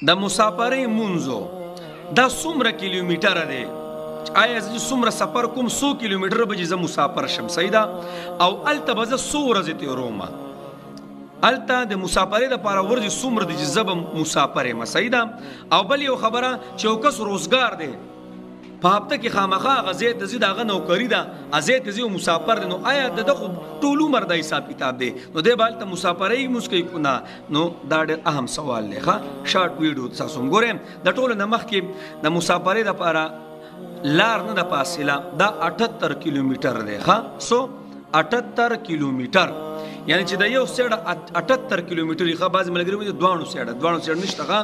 د مسافرۍ مونځو دا څومره کیلومیټره دی، آیا زه څومره سفر کوم 100 کیلومیټره به زه مسافر شم، صحیح ده، او هلته به زه څو ورځې تېرومه، هلته د مسافرۍ دپاره ورځې څومره دي چې زه به مسافر یم، صحیح ده. او بل یو خبره چې یو کس روزګار دی په هفته کې خامخا هغه ځای ته ځي، د هغه نوکري ده، هغه ځای ته ځي او مسافر دی، نو آیا د ده خو ټول عمر دا حساب کتاب دی، نو دی به هلته مسافرۍ لمونځ کوي که نه؟ نو دا ډېر اهم سوال دی. ښه شارټ ویډیو تاسو هم ګورئ. د ټولو نه مخکې د مسافرۍ دپاره لار نه ده فاصله، دا 78 کیلومیټر دی. ښه سو 78 کیلومیټر، یعنی چې د یو سیډه 78 کیلومیټر ښه بعضې ملګري وایي دواړو سیډه نشته، ښه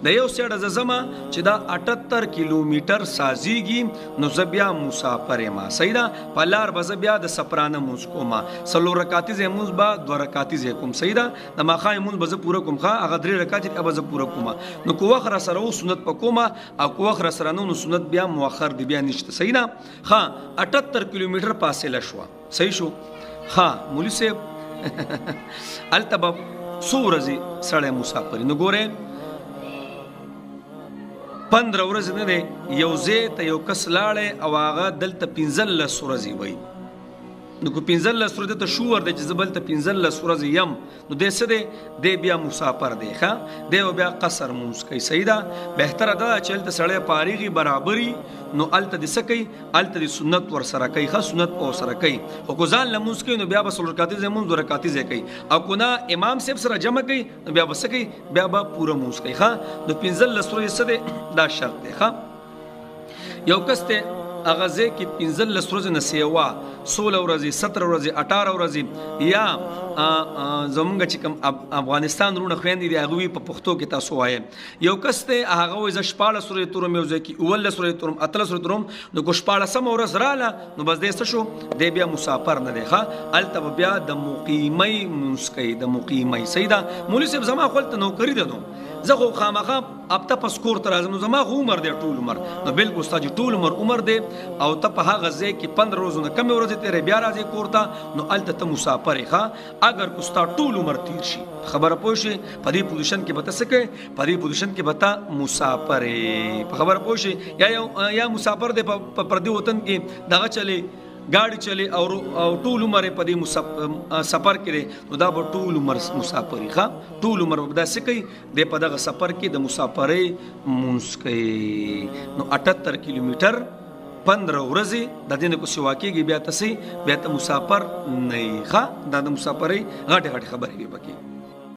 د یو سیډه زه ځمه چې دا 78 کیلومیټر سازیږي، نو زه بیا مسافر یم، صحیح ده. په لار به زه بیا د سفرانه مونځ کوم، 4 رکاتیزه مونځ به 2 رکاتیزه کوم، صحیح ده. د ماښام مونځ به زه پوره کوم، ښه هغه 3 رکات به زه پوره کوم، نو که وخت راسره و سنت به کوم، او که وخت راسره نه نو سنت بیا مؤخر دی، بیا نشته، صحیح ده. ښه 78 کیلومیټر فاصله شوه، صحیح شو. ښه مولوي صاحب هلته به څو ورځې سړی مسافري، نو ګورئ 15 ورځې نه دی، یو ځای ته یو کس لاړی او هغه دلته 15 ورځې وایي، نو که 15 ورځې ته شور دی چې زه بلته 15 ورځې یم، نو دی څه دی؟ دی بیا مسافر دی. ښه دی به بیا قصر مونځ کوي، صحیح ده. بهتره ده چې هلته سړی فارغي برابري، نو هلته دې څه کوي؟ هلته دې سنت ورسره کوي، ښه سنت به ورسره کوي. خو که ځان له مونځ کوي نو بیا به 4 رکاتیزه مونځ 2 رکاتیزه کوي، او که نه امام صاحب سره جمع کوي نو بیا به څه کوي؟ بیا به پوره مونځ کوي. ښه نو 15 ورځې څه دی؟ دا شرط دی. ښه یو کس ته هغه ځای کې 15 ورځې نه سیوا 16 ورځې 17 ورځې 18 ورځې، یا زمونږ چې کوم افغانستان وروڼه خویندې دي هغوی په پښتو کې تاسو وایئ، یو کس دی هغه وایي زه 14 ورځې تورم، یو ځای کې 19 ورځې تورم، 18 ورځې تورم، نو که 14مه ورځ راله نو بس دی څه شو؟ دی بیا مسافر نه دی. ښه هلته به بیا د مقیمۍ مونځ کوي، د مقیمۍ، صحیح ده. مولوي صاحب زما خو هلته نوکري ده، نو زه خو خامخا هفته پس کور ته راځم، نو زما خو عمر دی ټول عمر، نو بلکل ستا چې ټول عمر دی او ته په هغه ځای کې 15 ورځو نه کمې ورځې تېرې بیا راځې کور ته، نو هلته ته مسافر یې. ښه اگر که ستا ټول عمر تیر شي، خبره پوه شي، په دې پوزیشن کې به ته څه کوې؟ په دې پوزیشن کې به ته مسافر یې، په خبره پوه شي. یا مسافر دی په پردي وطن کې دغه چلې ګاډي چلی او ټول عمر په دې سفر کې دی، نو دا به ټول عمر مسافري. ښه ټول عمر به دا څه کوي؟ دی په دغه سفر کې د مسافرۍ مونځ کوي. نو 78 کیلومیټر 15 ورځې د دې نه کو سوا کېږي، بیا ته مسافر نه یې. ښه دا د مسافرۍ غټې خبرې وي پکې.